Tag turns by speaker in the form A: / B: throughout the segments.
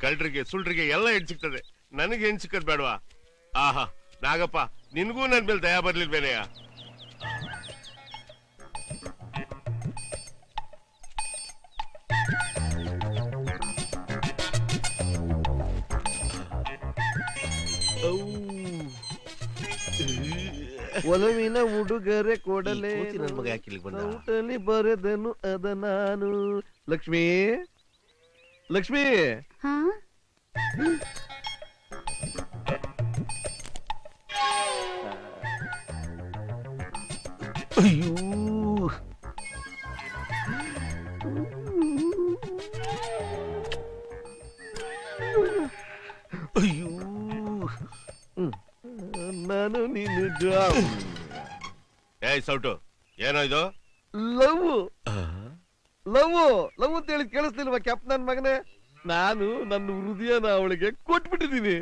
A: ಕಳ್ಳರಿಗೆ ಸುಳ್ರಿಗೆ ಎಲ್ಲ ಹೆಣ್ ಸಿಗ್ತದೆ, ನನಗೆ ಹೆಣ್ ಸಿಕ್ಕದ್ ಬೇಡವಾ? ಆಹಾ ನಾಗಪ್ಪ, ನಿನ್ಗೂ ನನ್ ಮೇಲೆ ದಯಾ ಬರ್ಲಿಲ್ವೇನೆಯ?
B: ಒಲವಿನ ಉಡುಗೊರೆ ಕೊಡಲೇ
A: ನನ್ ಮಗ ಯಾಕೆ
B: ಊಟಲಿ ಬರೆದನು ಅದ ನಾನು. ಲಕ್ಷ್ಮಿ, ಲಕ್ಷ್ಮಿ, ಅಯ್ಯೋ ಅಯ್ಯೋ, ನಾನು ನೀನು
A: ಏಯ್ ಸೌಟು, ಏನೋ ಇದು?
B: ಲವ್ ಲವ್ ಲವ್ ಅಂತ ಹೇಳಿ ಕೇಳಿಸ್ತಿಲ್ವಾ ಕ್ಯಾಪ್ ನನ್ ಮಗನೇ? ನಾನು ನನ್ನ ಹೃದಯನ ಅವಳಿಗೆ ಕೊಟ್ಬಿಟ್ಟಿದ್ದೀನಿ.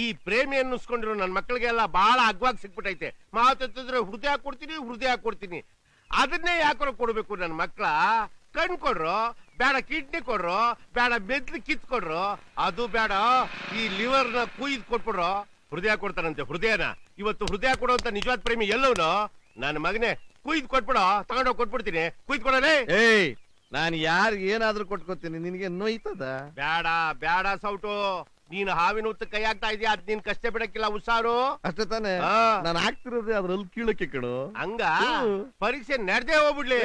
A: ಈ ಪ್ರೇಮಿ ಅನ್ನಿಸ್ಕೊಂಡಿರೋ ನನ್ ಮಕ್ಕಳಿಗೆಲ್ಲ ಬಹಳ ಅಗ್ವಾಗಿ ಸಿಕ್ಬಿಟ್ಟೈತೆ. ಮಾತಾಡ್ತಿದ್ರೆ ಹೃದಯ ಕೊಡ್ತೀನಿ, ಹೃದಯ ಕೊಡ್ತೀನಿ. ಅದನ್ನೇ ಯಾಕೋ ಕೊಡ್ಬೇಕು ನನ್ ಮಕ್ಳ? ಕಣ್ ಕೊಡ್ರು ಬೇಡ, ಕಿಡ್ನಿ ಕೊಡ್ರು ಬೇಡ, ಮೆದ್ಲು ಕಿತ್ ಕೊಡ್ರು ಅದು ಬೇಡ, ಈ ಲಿವರ್ ನ ಕುಯ್ದು ಕೊಟ್ಬಿಡ್ರು. ಹೃದಯ ಕೊಡ್ತಾನಂತೆ. ಹೃದಯನ ಇವತ್ತು ಹೃದಯ ಕೊಡುವಂತ ನಿಜವಾದ ಪ್ರೇಮಿ ಎಲ್ಲವನು? ನನ್ನ ಮಗನೇ ಕುಯ್ದು ಕೊಟ್ಬಿಡೋ, ತಗೊಂಡೋಗಿ ಕೊಟ್ಬಿಡ್ತೀನಿ. ಕುಯ್ದು ಕೊಡಲೇ.
B: ಏಯ್, ನಾನು ಯಾರಿಗೆ ಏನಾದ್ರೂ ಕೊಟ್ಕೋತೀನಿ, ನಿನಗೆ ನೋಯ್ತದ?
A: ಬೇಡ ಬೇಡ ಸೌಟು, ನೀನು ಹಾವಿನ ಹುತ್ತ ಕೈ ಹಾಕ್ತಾ ಇದೀಯ, ಅದ್ ನೀನ್ ಕಷ್ಟ ಬಿಡಕ್ಕಿಲ್ಲ. ಹುಷಾರು.
B: ಅಷ್ಟೇ ತಾನೆ? ನಾನು ಆಗ್ತಿರೋದೇ ಅದ್ರಲ್ಲಿ ಕೀಳಕ್ಕೆ ಕಣು.
A: ಹಂಗ ಪರೀಕ್ಷೆ ನಡೆದೇ ಹೋಗ್ಬಿಡ್ಲಿ.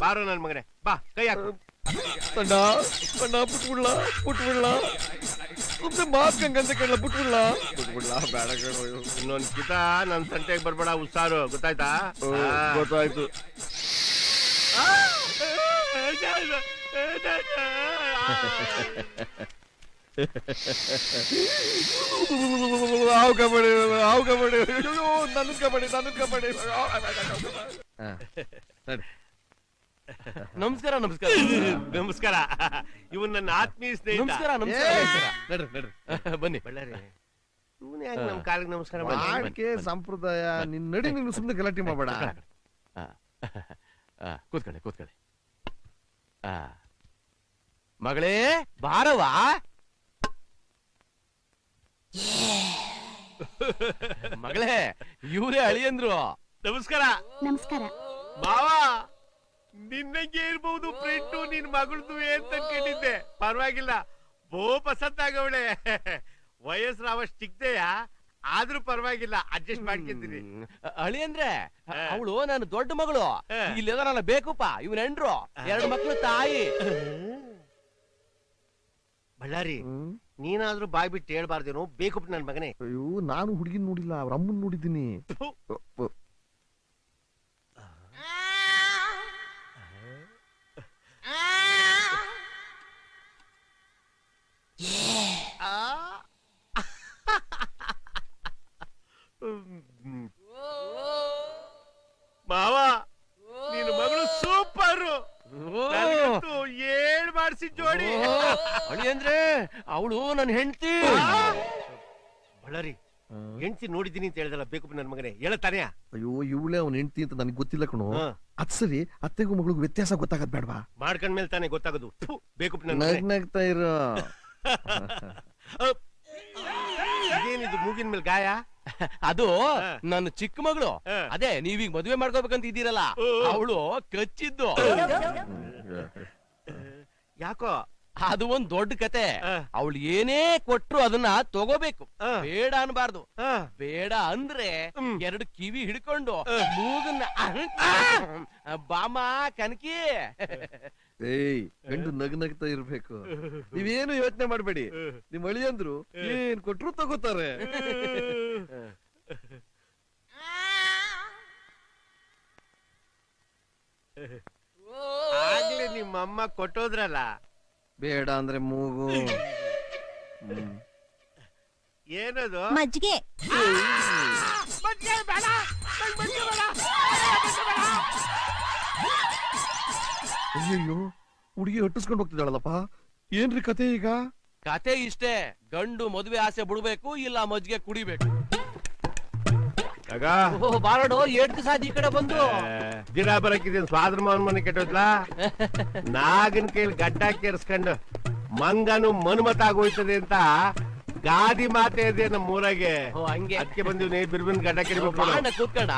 A: ಬಾರೋ ನನ್ ಮಗನೇ, ಬಾ ಕೈ ಹಾಕು.
B: ಅಣ್ಣ ಅಣ್ಣ, ಪುಟ್ಬಿಡ್ಲ ಪುಟ್ಬಿಡ್ಲ, ಸುಮ್ಮನೆ ಮಾತ್ಕಂಗಂತ ಕೇಳಲ್ಲ. ಪುಟ್ಬಿಡ್ಲ ಪುಟ್ಬಿಡ್ಲ, ಬೇಡ ಕಣು.
A: ಇನ್ನೊಂದ್ ಕಿತ ನನ್ ಸಂತೆಗೆ ಬರ್ಬೇಡ. ಹುಷಾರು, ಗೊತ್ತಾಯ್ತಾ?
B: ಗೊತ್ತಾಯ್ತು. ಹಾವು ಕಬಡ್ಡಿ, ಹಾವು ಕಬಡ್ಡಿ, ನನ್ನ ಕಬಡ್ಡಿ, ನನ್ನ ಕಬಡ್ಡಿ.
C: ನಮಸ್ಕಾರ. ನಮಸ್ಕಾರ
A: ನಮಸ್ಕಾರ. ಇವನ್ ನನ್ನ ಆತ್ಮೀಯ ಸ್ನೇಹಿತ.
C: ನಮಸ್ಕಾರ. ನಮಸ್ಕಾರ.
B: ನಡ್ರಿ ನಡ್ರಿ,
C: ಬನ್ನಿ.
A: ಬಳ್ಳಾರಿ ಇವನ್ ಯಾಕೆ ನಮ್ ಕಾಲಿಗೆ ನಮಸ್ಕಾರ
B: ಮಾಡಕ್ಕೆ ಸಂಪ್ರದಾಯ. ನಿನ್ ನಡಿ, ನೀನು ಸುಮ್ಮನೆ ಗಲಾಟೆ ಮಾಡಬೇಡ.
C: ಕೂತ್ಕೊಳ್ಳಿ ಕೂತ್ಕೊಳ್ಳಿ. ಮಗಳೇ ಬಾರವಾ. ಮಗಳೇ, ಇವರೇ ಅಳಿಯಂದ್ರು.
A: ನಮಸ್ಕಾರ.
D: ನಮಸ್ಕಾರ.
A: ಮಾವಾ, ನಿನ್ನಂಗೆ ಇರ್ಬಹುದು ಫ್ರೆಂಡು, ನಿನ್ ಮಗಳದು ಅಂತ ಕೇಳಿದ್ದೆ. ಪರವಾಗಿಲ್ಲ, ಬೋ ಪಸಂದಾಗವಳೆ. ವಯಸ್ಸು ಅವಷ್ಟು ಚಿಕ್ಕದೆಯ, ಆದ್ರೂ ಪರವಾಗಿಲ್ಲ, ಅಡ್ಜಸ್ಟ್ ಮಾಡ್ಕೊಂತೀನಿ.
C: ಅಳಿಯಂದ್ರೆ ಅವಳು ನನ್ನ ದೊಡ್ಡ ಮಗಳು. ಇಲ್ಲೆಲ್ಲ ಬೇಕುಪ್ಪ, ಇವನ್ ಹೆಂಡ್ರು, 2 ಮಕ್ಳು ತಾಯಿ.
A: ಬಳ್ಳಾರಿ, ನೀನಾದ್ರೂ ಬಾಯ್ ಬಿಟ್ಟು ಹೇಳ್ಬಾರ್ದೇನು? ಬೇಕು ನನ್ ಮಗನೇ.
B: ಅಯ್ಯೋ, ನಾನು ಹುಡುಗಿನ ನೋಡಿಲ್ಲ, ಅವ್ರ ಅಮ್ಮನ್ ನೋಡಿದ್ದೀನಿ.
A: ಮಾವ, ನಿನ್ನ ಮಗಳು ಸೂಪರ್. ಏಳ್ ಮಾಡಿಸಿ ಜೋಡಿ.
C: ಅಳಿಯಂದ್ರೆ ಅವಳು ನನ್ನ ಹೆಂಡತಿ.
A: ಬಳ್ಳಾರಿ, ಹೆಂಡತಿ ನೋಡಿದೀನಿ ಅಂತ ಹೇಳ್ದಲ್ಲ, ಬೇಕು ನನ್ ಮಗನೇ, ಹೇಳತಾನೆ?
B: ಅಯ್ಯೋ, ಇವಳೇ ಅವ್ನ ಹೆಂಡತಿ ಅಂತ ನನಗೆ ಗೊತ್ತಿಲ್ಲ ಕಣು. ಅದ್ ಸರಿ, ಅತ್ತೆಗೂ ಮಗಳಿಗೂ ವ್ಯತ್ಯಾಸ ಗೊತ್ತಾಗದ್ ಬೇಡವಾ?
A: ಮಾಡ್ಕೊಂಡ್ಮೇಲೆ ತಾನೇ ಗೊತ್ತಾಗೋದು. ಬೇಕು
B: ನಗ್ತಾ ಇರೋ.
A: ಇದೇನಿದು ಮೂಗಿನ ಮೇಲೆ ಗಾಯ?
C: ಅದು ನನ್ನ ಚಿಕ್ಕ ಮಗಳು. ಅದೇ ನೀವೀಗ ಮದುವೆ ಮಾಡ್ಕೋಬೇಕಂತ ಇದ್ದೀರಲ್ಲ, ಅವಳು ಕಚ್ಚಿದ್ದು.
A: ಯಾಕೋ?
C: ಅದು ಒಂದ್ ದೊಡ್ಡ ಕತೆ. ಅವಳು ಏನೇ ಕೊಟ್ರು ಅದನ್ನ ತಗೋಬೇಕು, ಬೇಡ ಅನ್ಬಾರ್ದು. ಬೇಡ ಅಂದ್ರೆ 2 ಕಿವಿ ಹಿಡ್ಕೊಂಡು ಮೂಗನ್ನ ಬಾಮ ಕನಕಿ.
B: ಏಯ್, ಗಂಡು ನಗ್ತಾ ಇರ್ಬೇಕು. ನೀವೇನು ಯೋಚನೆ ಮಾಡ್ಬೇಡಿ, ನಿಮ್ ಅಳಿಯಂದ್ರು ಏನ್ ಕೊಟ್ರು ತಗೋತಾರೆ.
A: ಆಗ್ಲೇ ನಿಮ್ಮಮ್ಮ ಕೊಟ್ಟೋದ್ರಲ್ಲ.
B: ಬೇಡ ಅಂದ್ರೆ ಮೂಗು.
A: ಏನದು?
D: ಮಜ್ಜಿಗೆ.
B: ಅಯ್ಯಯ್ಯೋ, ಹುಡುಗಿ ಹೊಟ್ಟಿಸ್ಕೊಂಡು ಹೋಗ್ತಿದ್ದಾಳಲ್ಲಪ್ಪ. ಏನ್ರಿ ಕತೆ ಈಗ?
C: ಕತೆ ಇಷ್ಟೇ, ಗಂಡು ಮದುವೆ ಆಸೆ ಬಿಡ್ಬೇಕು, ಇಲ್ಲ ಮಜ್ಜಿಗೆ ಕುಡಿಬೇಕು.
A: ಆಗ
C: ಓ ಬಾರಡು 8 ದಿವಸ ಈ ಕಡೆ ಬಂದು
A: ದಿನ ಬರಕಿದ್ದೀನಿ ಸ್ವಾದ್ರ ಮಾವನ್ ಮನೆ ಕೆಟ್ಟೋಯ್ತಲ್ಲ ನಾಗನ್ ಕೈಲಿ ಗಡ್ಡ ಕೇರ್ಸ್ಕೊಂಡು ಮಂಗನು ಮನ್ಮತ ಆಗೋಯ್ತದೆ ಅಂತ ಗಾದಿ ಮಾತೆ ಇದೆ ನಮ್ಮ ಊರಾಗೆ.
C: ಓ ಹಂಗೆ
A: ಅದಕ್ಕೆ ಬಂದಿವ್ನಿ ಬಿರ್ಬಿನ್ ಗಡ್ಡ ಕೆಡಿಬೇಕು.
C: ಬಾಣ ಕೂತ್ಕಣ.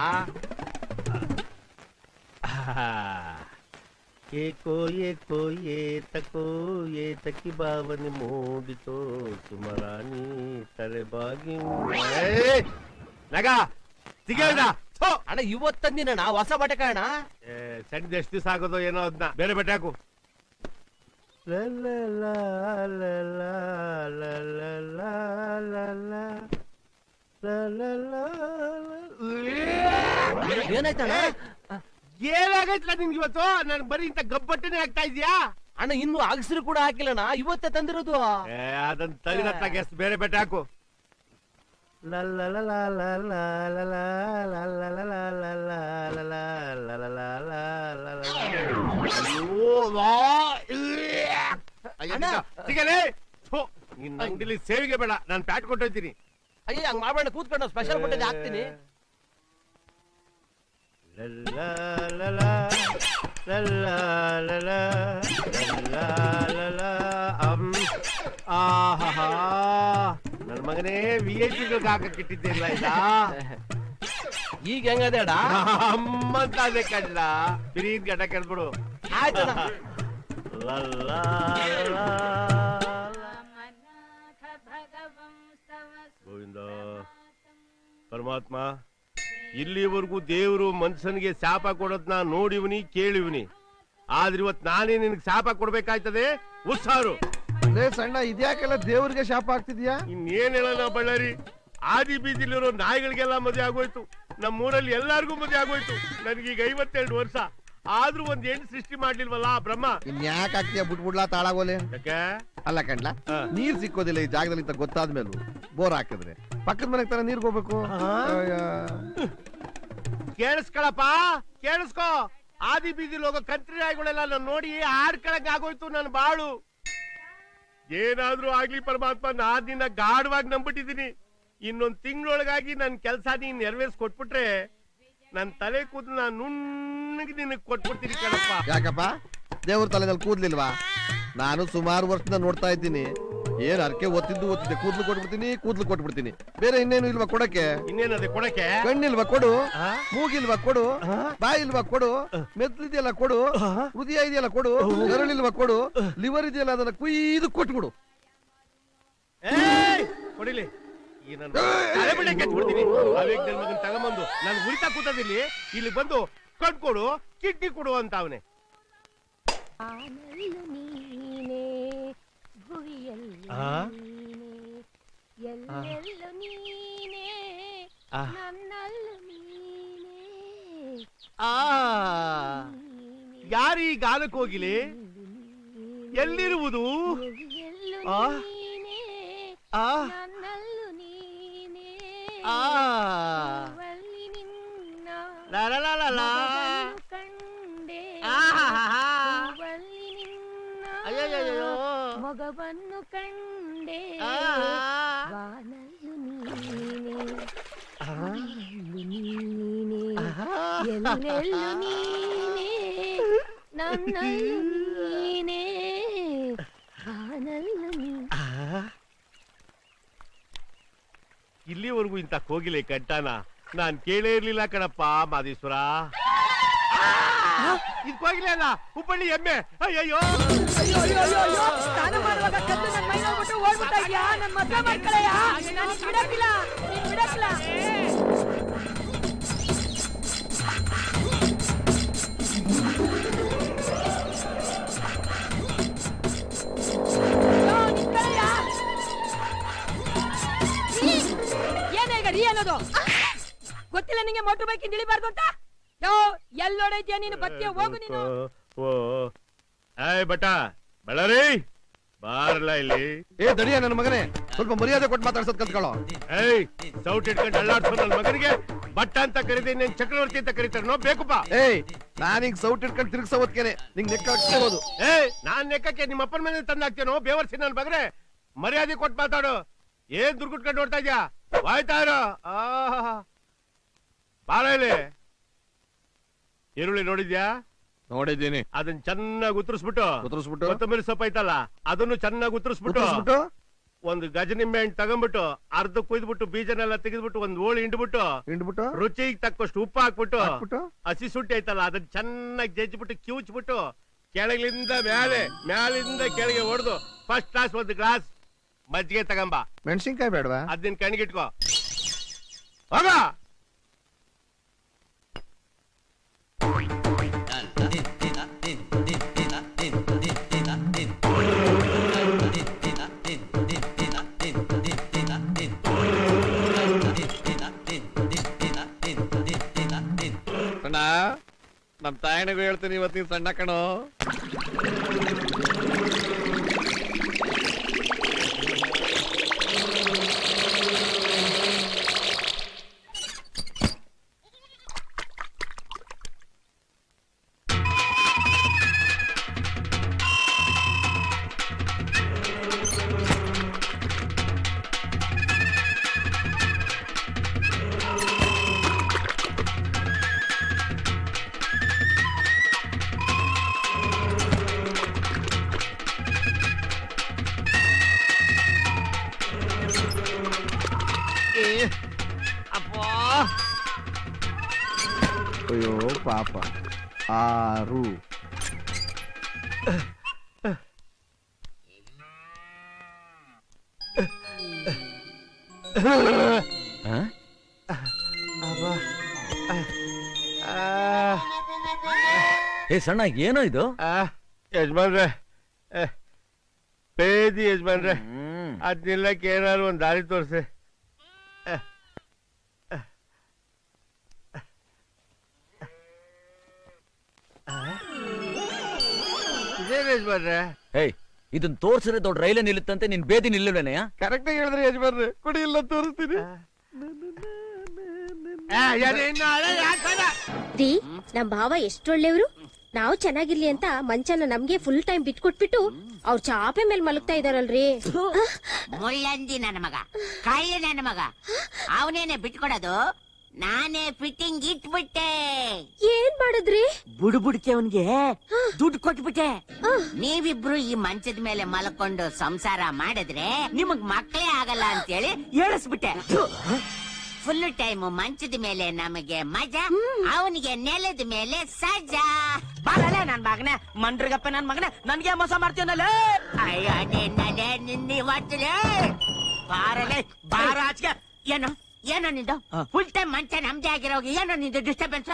A: ಏಕೋ ಏಕೋ ಏತಕೋ ಏತಕಿ ಭಾವನೆ ಮೂಡಿತೋ ಸುಮರಾಣಿ ತಲೆಬಾಗಿ ನಗ ಸಿಗಲ್ದ.
C: ಅಣ್ಣ ಇವತ್ತಂದಿನ ಹೊಸ ಬಟ್ಟೆ ಕಾಣ.
A: ಸಣ್ಣ ಎಷ್ಟು ದಿವಸ ಆಗೋದು ಏನೋ ಅದನ್ನ ಬೇರೆ ಬಟ್ಟೆ ಹಾಕು.
C: ಏನಾಯ್ತಣ್ಣ?
A: ಏನಾಗೈತ್ಲ ನಿನ್ಗೆ ಇವತ್ತು? ನನ್ ಬರೀ ಇಂತ ಗಬ್ಬಟ್ಟನೆ ಆಗ್ತಾ ಇದ್ಯಾ?
C: ಅಣ್ಣ ಇನ್ನು ಅಗಸರು ಕೂಡ ಹಾಕಿಲ್ಲಣ್ಣ, ಇವತ್ತೇ ತಂದಿರೋದು.
A: ಅದನ್ನ ತಗಿರತ್ತಾಗ ಎಷ್ಟು ಬೇರೆ ಬಟ್ಟೆ ಹಾಕು. ಸಿಗಲೇ ನಿನ್ನ ಅಂಗಡಿಲಿ ಸೇವಿಗೆ ಬೇಡ, ನಾನು ಪ್ಯಾಟ್ ಕೊಟ್ಟೋಯ್ತೀನಿ.
C: ಅಯ್ಯ ಹಂಗ್ ಮಾಡ್ಬೇಡ, ಕೂತ್ಕೊಂಡು ಸ್ಪೆಷಲ್ ಬಟ್ಟೆ ಹಾಕ್ತೀನಿ.
A: ನನ್ ಮಗನೇ VIP ಹಾಕಕ್ಕಿಟ್ಟಿದ್ದಿಲ್ಲ ಇದ.
C: ಈಗ ಹೆಂಗದೆ ಅಣ್ಣ?
A: ಅಮ್ಮಂತ ಅದೇ ಕಡ್ಲ ಬಿರಿನ್ ಗಡ್ಡ ಕೆಡ್ಬಿಡು.
C: ಆಯ್ತಣ್ಣ.
A: ಗೋವಿಂದ ಪರಮಾತ್ಮ, ಇಲ್ಲಿವರೆಗೂ ದೇವರು ಮನುಷ್ಯನಿಗೆ ಶಾಪ ಕೊಡೋದ್ನ ನೋಡಿವ್ನಿ ಕೇಳಿವ್ನಿ, ಆದ್ರೆ ಇವತ್ ನಾನೇ ನಿನ್ಗೆ ಶಾಪ ಕೊಡ್ಬೇಕಾಯ್ತದೆ. ಉತ್ಸಾರು
B: ಸಣ್ಣ ಇದ್ಯಾಕೆಲ್ಲ ದೇವ್ರಿಗೆ ಶಾಪ ಆಗ್ತಿದ್ಯಾ?
A: ಇನ್ನೇನ್ ಹೇಳೋಣ ಬಳ್ಳಾರಿ, ಆದಿ ಬೀದಿಲಿರೋ ನಾಯಿಗಳಿಗೆಲ್ಲ ಮದುವೆ ಆಗೋಯ್ತು, ನಮ್ಮೂರಲ್ಲಿ ಎಲ್ಲಾರ್ಗು ಮದುವೆ ಆಗೋಯ್ತು. ನನ್ಗೀಗ 52 ವರ್ಷ ಆದ್ರೂ ಒಂದ್ ಹೆಣ್ಣು ಸೃಷ್ಟಿ ಮಾಡ್ಲಿಲ್ವಲ್ಲ ಆ ಬ್ರಹ್ಮ.
B: ಇನ್ಯಾಕ್ ಆಗ್ತೀಯ ಬಿಟ್ಬಿಡ್ಲಾ ತಾಳಾಗೋಲೆ?
A: ಯಾಕೆ?
B: ಅಲ್ಲ ಕಣ್ಲಾ, ನೀರ್ ಸಿಕ್ಕೋದಿಲ್ಲ ಈ ಜಾಗದಲ್ಲಿ ಅಂತ ಗೊತ್ತಾದ್ಮೇಲೂ ಬೋರ್ ಹಾಕಿದ್ರೆ ಪಕ್ಕದ ಮನೆಗೆ ತರ ನೀರ್ಗೆ ಹೋಗ್ಬೇಕು.
A: ಕೇಳಿಸ್ಕೊಳಪ್ಪ, ಕೇಳಿಸ್ಕೋ. ಆದಿ ಬೀದಿಲ್ ಹೋಗೋ ಕಂತ್ರಿ ನಾಯಿಗಳೆಲ್ಲ ನಾನು ನೋಡಿ ಆಡ್ಕೊಳಕ್ ಆಗೋಯ್ತು ನನ್ ಬಾಳು. ಏನಾದ್ರೂ ಆಗ್ಲಿ ಪರಮಾತ್ಮ, ನಾನ್ ನಿನ್ನ ಗಾಢವಾಗಿ ನಂಬಿಟ್ಟಿದೀನಿ. ಇನ್ನೊಂದ್ ತಿಂಗಳೊಳಗಾಗಿ ನನ್ ಕೆಲ್ಸ ನೀನ್ ನೆರವೇರ್ಸ್ ಕೊಟ್ಬಿಟ್ರೆ ನನ್ ತಲೆ ಕೂದಲು ನಾನು ನುಣ್ಣಗೆ ನಿನಗ್ ಕೊಟ್ಬಿಡ್ತೀನಿ ಕಣಪ್ಪ.
B: ಯಾಕಪ್ಪ ದೇವ್ರ ತಲೆನಲ್ಲಿ ಕೂದ್ಲಿಲ್ವಾ? ನಾನು ಸುಮಾರು ವರ್ಷದಿಂದ ನೋಡ್ತಾ ಇದ್ದೀನಿ. ಏನ್ ಅರ್ಕೆ ಒತ್ತಿದ್ದೆ, ಕೂದ್ಲು ಕೊಟ್ಬಿಡ್ತೀನಿ. ಬೇರೆ ಇನ್ನೇನು ಇಲ್ವಾ ಕೊಡಕ್ಕೆ?
A: ಇನ್ನೇನದೆ ಕೊಡಕ್ಕೆ?
B: ಕಣ್ಣಿಲ್ವಾ ಕೊಡು, ಮೂಗಿಲ್ವಾ ಕೊಡು, ಬಾಯಿಲ್ವಾ ಕೊಡು, ಮೆದ್ಲಿದೆಯಲ್ಲ ಕೊಡು, ಹೃದಯ ಇದೆಯಲ್ಲ ಕೊಡು, ಗರಳಿಲ್ವಾ ಕೊಡು, ಲಿವರ್ ಇದೆಯಲ್ಲ ಅದನ್ನ ಕುಯ್ದು ಕೊಟ್ಬಿಡು.
A: ಕೊಡಿಲಿ ಈ ನನ್ನ ತಲೆ ಬಿಡ ಕೆಚ್ಬಿಡ್ತೀನಿ. ಅವೇಗ್ ನನ್ ಮಗನ್ ತಗೊಂಬಂದು ನಾನು ಉರಿತಾ ಕೂತದಿಲ್ಲಿ ಇಲ್ಲಿ ಬಂದು ಕಟ್ಕೊಡು, ಕಿಡ್ನಿ ಕೊಡು ಅಂತ ಅವನೇ. ಯಾರೀ ಗಾಲಕ್ಕೆ ಹೋಗಿಲಿ? ಎಲ್ಲಿರುವುದು?
D: ಮಗವನ್ನು ಕಂಡೆ ವಾನಲ್ಲು ನೀನೆ, ಎಲ್ಲೆಲ್ಲು ನೀನೆ, ನನ್ನಲ್ಲು ನೀನೆ, ವಾನಲ್ಲು ನೀನೆ.
A: ಇಲ್ಲಿವರೆಗೂ ಇಂತ ಕೋಗಿಲೆ ಕಟ್ಟಾನ ನಾನ್ ಕೇಳೇ ಇರ್ಲಿಲ್ಲ ಕಣಪ್ಪ ಮಾದೇಶ್ವರ. ಇದು ಕೋಗಿಲೆ ಅಲ್ಲ, ಹುಬ್ಬಳ್ಳಿ ಎಮ್ಮೆ. ಅಯ್ಯಯ್ಯೋ,
D: ಸ್ನಾನ ಮಾಡುವಾಗ ಕದ್ದು ನನ್ನ ಮೈ ನೋಡ್ಬಿಟ್ಟು ಓಡ್ಬಿಡ್ತಾ ಇದ್ಯಾ? ನನ್ನ ಮದ್ವೆ ಮಾಡ್ಕೊಳ್ಳಯ್ಯ, ನಾನು ಬಿಡಕ್ಕಿಲ್ಲ, ನೀನ್ ಬಿಡಕ್ಕಿಲ್ಲ. ಏನೇಗ ರೀ ಅನ್ನೋದು ಗೊತ್ತಿಲ್ಲ ನಿಂಗೆ? ಮೋಟರ್ ಬೈಕ್ ಇಳಿಬಾರ್ದು ಅಂತ? ಎಲ್ಲೋಡೈತಿಯ ನೀನು? ಬತ್ತಿಯ ಹೋಗು ನೀನು.
A: ಬಟ ಬಳ್ಳಾರಿ ಬಾರಲ್ಲ ಇಲ್ಲಿ.
B: ದಡಿಯ ನನ್ನ ಮಗನೇ, ಸ್ವಲ್ಪ ಮರ್ಯಾದೆ ಕೊಟ್ಟು ಮಾತಾಡ್ಸೋದ್ ಕಲ್ತ್ಕೊಳ್ಳೋ.
A: ಸೌಟ್ ಇಟ್ಕೊಂಡು ಅಳ್ಳಾಡ್ಸೋ ನನ್ನ ಮಗನಿಗೆ ಬಟ್ಟ ಅಂತ ಕರೀದೆ, ನೀನ್ ಚಕ್ರವರ್ತಿ ಅಂತ ಕರೀತಾರ ಬೇಕಪ್ಪ.
B: ನಾನೀಗ ಸೌಟ್ ಇಟ್ಕೊಂಡು ತಿರ್ಗಿಸೋದ್ಕೇನೆ ನಿಂಗೆ ನೆಕ್ಕ ಹಾಕ್ತಿರೋದು.
A: ನಾನ್ ನೆಕ್ಕಕ್ಕೆ ನಿಮ್ಮ ಅಪ್ಪನ ಮನೆ ತಂದಾಕ್ತೇನೋ ಬೇವರ್ಸಿ ನನ್ ಮಗನೇ. ಮರ್ಯಾದೆ ಕೊಟ್ಟು ಮಾತಾಡು. ಏನ್ ದುರ್ಗುಟ್ಕೊಂಡು ನೋಡ್ತಾ ಇದ್ಯಾ? ಆಯ್ತಾ ಇರೋ. ಬಾಳ ಇಲ್ಲಿ ಈರುಳ್ಳಿ ನೋಡಿದ್ಯಾ?
B: ನೋಡಿದ್ದೀನಿ.
A: ಅದನ್ನ ಚೆನ್ನಾಗಿ ಉತ್ತರಿಸ್ಬಿಟ್ಟು
B: ಉತ್ತರಿಸ್ಬಿಟ್ಟು
A: ಕೊತ್ತಂಬರಿ ಸೊಪ್ಪು ಐತಲ್ಲ ಅದನ್ನು ಚೆನ್ನಾಗಿ ಉತ್ತರಿಸ್ಬಿಟ್ಟು ಒಂದು ಗಜನಿಂಬೆ ಹಣ್ಣು ತಗೊಂಡ್ಬಿಟ್ಟು ಅರ್ಧ ಕುಯ್ದ್ಬಿಟ್ಟು ಬೀಜನೆಲ್ಲ ತೆಗೆದ್ಬಿಟ್ಟು ಒಂದ್ ಓಳಿ ಹಿಂಡ್ಬಿಟ್ಟು ರುಚಿಗೆ ತಕ್ಕಷ್ಟು ಉಪ್ಪು ಹಾಕ್ಬಿಟ್ಟು ಹಸಿ ಸುಟ್ಟಿ ಐತಲ್ಲ ಅದನ್ನ ಚೆನ್ನಾಗಿ ಜಜ್ಜಿಬಿಟ್ಟು ಕಿವುಚ್ಬಿಟ್ಟು ಕೆಳಗಿಂದ ಮ್ಯಾಲಿಂದ ಕೆಳಗೆ ಹೊಡೆದು ಫಸ್ಟ್ ಕ್ಲಾಸ್ ಒಂದು ಗ್ಲಾಸ್ ಮಜ್ಜಿಗೆ ತಗೊಂಬ.
B: ಮೆಣಸಿನ್ಕಾಯಿ ಬೇಡವಾ?
A: ಅದನ್ನ ಕಣ್ಗಿಟ್ಕೋ ಹೋಗ.
B: ಅಣ್ಣ ನಮ್ ತಾಯಣಿಗೂ ಹೇಳ್ತೀನಿ ಇವತ್ತು ನೀನ್ ಸಣ್ಣ ಕಣೋ. ಅಯ್ಯೋ ಪಾಪ 6
E: ಏ ಸಣ್ಣ ಏನೋ ಇದು?
A: ಯಜಮಾನ್ರೆ ಪೇದಿ ಯಜಮಾನ್ರೆ ಅದ್ ನಿಲ್ಲಕ್ಕೆ ಏನಾದ್ರು ಒಂದ್ ದಾರಿ ತೋರ್ಸಿ. ಇದೇನು ಯಜಮಾನ್ರೆ?
E: ಏಯ್ ಇದನ್ ತೋರ್ಸಿದ್ರೆ ದೊಡ್ಡ ರೈಲೇ ನಿಲ್ಲುತ್ತಂತೆ, ನಿನ್ ಬೇದಿ ನಿಲ್ಲವೇನೆಯಾ?
B: ಕರೆಕ್ಟ್ ಆಗಿ ಹೇಳಿದ್ರಿ ಯಜಮಾನ್ರೆ. ಕುಡಿ ಇಲ್ಲ ತೋರಿಸ್ತೀನಿ.
F: ರೀ ನಮ್ ಭಾವ ಎಷ್ಟೊಳ್ಳೆಯವರು. ನಾವು ಚೆನ್ನಾಗಿರ್ಲಿ ಅಂತ ಮಂಚನ ನಮ್ಗೆ ಫುಲ್ ಟೈಮ್ ಬಿಟ್ಕೊಟ್ಬಿಟ್ಟು ಅವ್ರ ಚಾಪೆ ಮೇಲೆ ಮಲಗ್ತಾ ಇದಾರಲ್ರಿ.
G: ಮುಳ್ಳಂದಿ ನನ್ನ ಮಗ, ಕಳ್ಳಿ ನನ್ನ ಮಗ, ಅವನೇನೆ ಬಿಟ್ಕೊಡೋದು. ನಾನೇ ಫಿಟ್ಟಿಂಗ್ ಇಟ್ಬಿಟ್ಟೆ.
F: ಏನ್ ಮಾಡಿದ್ರಿ?
G: ಬುಡ್ಬುಡ್ಕೆ ಅವನ್ಗೆ ದುಡ್ಡು ಕೊಟ್ಬಿಟ್ಟೆ. ನೀವಿಬ್ರು ಈ ಮಂಚದ ಮೇಲೆ ಮಲ್ಕೊಂಡು ಸಂಸಾರ ಮಾಡಿದ್ರೆ ನಿಮಗ್ ಮಕ್ಕಳೇ ಆಗಲ್ಲ ಅಂತೇಳಿ ಹೇಳಿಸ್ಬಿಟ್ಟೆ. ಫುಲ್ ಟೈಮ್ ಮಂಚದ ಮೇಲೆ ನಮಗೆ ಮಜಾ, ಅವನಿಗೆ ನೆಲದ ಮೇಲೆ ಸಜಾ. ಬಾರಲ್ಲ ನನ್ ಮಗನ ಮಂಡ್ರಿಗಪ್ಪ ನನ್ ಮಗನ ನನ್ಗೆ ಮೋಸ ಮಾಡ್ತೀನಲ್ಲ. ಅಯ್ಯೋ ನಿನ್ನಲೆ ನಿನ್ನಿವತ್ತಲೇ ಬಾರಲೆ ಬಾರ ಆಚೆ. ಏನು ಏನೋ ನಿಂದು ಫುಲ್ ಟೈಮ್ ಮಂಚ ನಮ್ದೇ ಆಗಿರೋಗಿ ಏನೋ ನಿಂದು ಡಿಸ್ಟರ್ಬೆನ್ಸ್?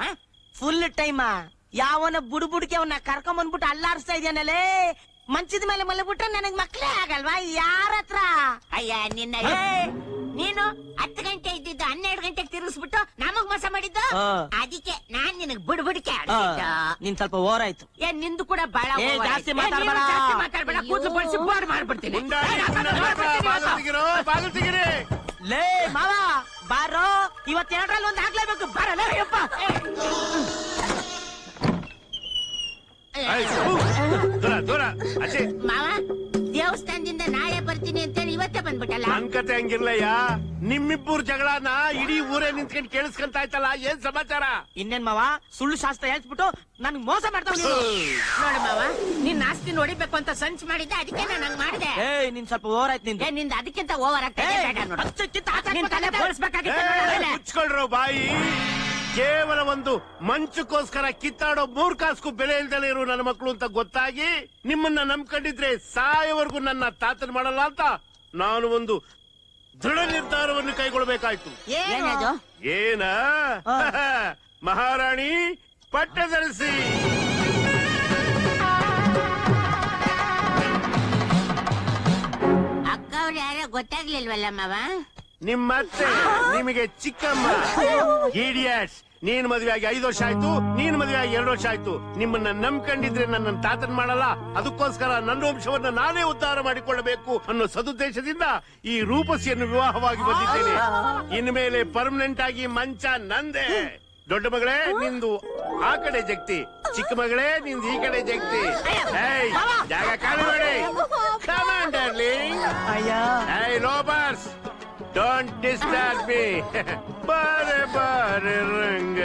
G: ಫುಲ್ ಟೈಮ್ ಯಾವನ ಬುಡ್ಬುಡ್ಕೆ ಅವನ್ನ ಕರ್ಕೊಂಡ್ ಬಂದ್ಬಿಟ್ಟು ಅಲ್ಲಾಡಿಸ್ತಾ ಇದೆಯನಲ್ಲೇ. ಮಂಚದ ಮೇಲೆ ಮಲಗ್ಬಿಟ್ರೆ ನನಗ್ ಮಕ್ಳೇ ಆಗಲ್ವಾ? ಯಾರ ಹತ್ರ? ಅಯ್ಯ ನಿನ್ನ ನೀನು 10 ಗಂಟೆ ಇದ್ದಿದ್ದು 12 ಗಂಟೆಗೆ ತಿರುಗಿಸ್ಬಿಟ್ಟು ನಮಗ್ ಮೋಸ ಮಾಡಿದ್ದು. ಅದಕ್ಕೆ ನಾನ್ ನಿನಗ್ ಬುಡ್ಬುಡ್ಕೆ
H: ನಿನ್ ಸ್ವಲ್ಪ ಓವರ್ ಆಯ್ತು.
G: ಏನ್ ನಿಂದು ಕೂಡ ಬಹಳ
H: ಜಾಸ್ತಿ ಮಾತಾಡ್ಬೇಡ.
G: ಕೂದಲು ಬಳಸಿ ಬಾರ್ ಮಾಡ್ಬಿಡ್ತೀನಿ.
A: ಬಾಗಿಲು ತೆಗೀರಿ.
H: ಲೇ ಮಾವ ಬಾರೋ, ಇವತ್ತೆರಡರಲ್ಲಿ ಒಂದ್ ಆಗ್ಲೇಬೇಕು. ಬರಲ್ಲ ಅಯ್ಯಪ್ಪ.
A: ದೂರ ಅಚ್ಚೆ.
G: ಮಾವ ದೇವಸ್ಥಾನದಿಂದ ನಾಳೆ ಬರ್ತೀನಿ ಅಂತೇಳಿ ಇವತ್ತೇ ಬಂದ್ಬಿಟ್ಟಲ್ಲ.
A: ನನ್ ಕತೆ ಹಂಗಿರ್ಲಯ್ಯ. ನಿಮ್ಮಿಬ್ಬರು ಜಗಳನ ಇಡೀ ಊರೇ ನಿಂತ್ಕೊಂಡು ಕೇಳಿಸ್ಕೊಂತ ಆಯ್ತಲ್ಲ, ಏನ್ ಸಮಾಚಾರ?
H: ಇನ್ನೇನ್ ಮಾವ ಸುಳ್ಳು ಶಾಸ್ತ್ರ ಹೇಳ್ಸ್ಬಿಟ್ಟು ನನ್ಗ್ ಮೋಸ ಮಾಡ್ತಾವ್ ನೀನು.
G: ನೋಡು ಮಾವ, ನಿನ್ನ ಆಸ್ತಿ ನೋಡಿಬೇಕು ಅಂತ ಸಂಚ್ ಮಾಡಿದ್ದೆ, ಅದಕ್ಕೆ ನಾನು ಹಂಗ್ ಮಾಡಿದೆ.
H: ಏಯ್ ನಿನ್ ಸ್ವಲ್ಪ ಓವರ್ ಆಯ್ತು ನಿಂದು.
G: ನಿಂದ ಅದಕ್ಕಿಂತ ಓವರ್ ಆಗ್ತಾ ಇದೆ. ಬೇಡ ನೋಡು. ನಿನ್ ತಲೆ ಬೋಳ್ಸ್ಬೇಕಾಗಿತ್ತು ನೋಡು.
A: ಮುಚ್ಕೊಳ್ರೋ ಬಾಯಿ. ಕೇವಲ ಒಂದು ಮಂಚಕ್ಕೋಸ್ಕರ ಕಿತ್ತಾಡೋ 3 ಕಾಸ್ಗೂ ಬೆಲೆ ಇಲ್ದಲೇ ಇರೋ ನನ್ನ ಮಕ್ಕಳು ಅಂತ ಗೊತ್ತಾಗಿ ನಿಮ್ಮನ್ನ ನಂಬ್ಕೊಂಡಿದ್ರೆ ಸಾಯವರೆಗೂ ನನ್ನ ತಾತನ ಮಾಡಲ್ಲ ಅಂತ ನಾನು ಒಂದು ದೃಢ ನಿರ್ಧಾರವನ್ನು ಕೈಗೊಳ್ಳಬೇಕಾಯ್ತು.
G: ಏನದು?
A: ಏನ ಮಹಾರಾಣಿ ಪಟ್ಟ ಧರಿಸಿ.
G: ಅಕ್ಕ ಅವ್ರು ಯಾರೋ ಗೊತ್ತಾಗ್ಲಿಲ್ವಲ್ಲ ಮಾವ?
A: ನಿಮ್ಮತ್ತೆ ನಿಮಗೆ ಚಿಕ್ಕಮ್ಮ. ಇಡಿಯಟ್ಸ್, ನೀನ್ ಮದುವೆ ಆಗಿ 5 ವರ್ಷ ಆಯ್ತು, ನೀನ್ ಮದುವೆ ಆಗಿ 2 ವರ್ಷ ಆಯ್ತು. ನಿಮ್ಮನ್ನ ನಂಬ್ಕೊಂಡಿದ್ರೆ ನನ್ನ ತಾತನ್ ಮಾಡಲ್ಲ. ಅದಕ್ಕೋಸ್ಕರ ನನ್ನ ವಂಶವನ್ನ ನಾನೇ ಉದ್ಧಾರ ಮಾಡಿಕೊಳ್ಳಬೇಕು ಅನ್ನೋ ಸದುದ್ದೇಶದಿಂದ ಈ ರೂಪಸಿಯನ್ನು ವಿವಾಹವಾಗಿ ಬಂದಿದ್ದೇನೆ. ಇನ್ಮೇಲೆ ಪರ್ಮನೆಂಟ್ ಆಗಿ ಮಂಚ ನಂದೆ. ದೊಡ್ಡ ಮಗಳೇ ನಿಂದು ಆ ಕಡೆ ಜಗ್ತಿ, ಚಿಕ್ಕ ಮಗಳೇ ನಿಂದು ಈ ಕಡೆ ಜಗ್ತಿ. ಜಾಗ ಖಾಲಿ ಮಾಡಿ. Come on, darling. Hey, lovers, don't disturb me. ಬಾರೆ ಬಾರೆ ರಂಗ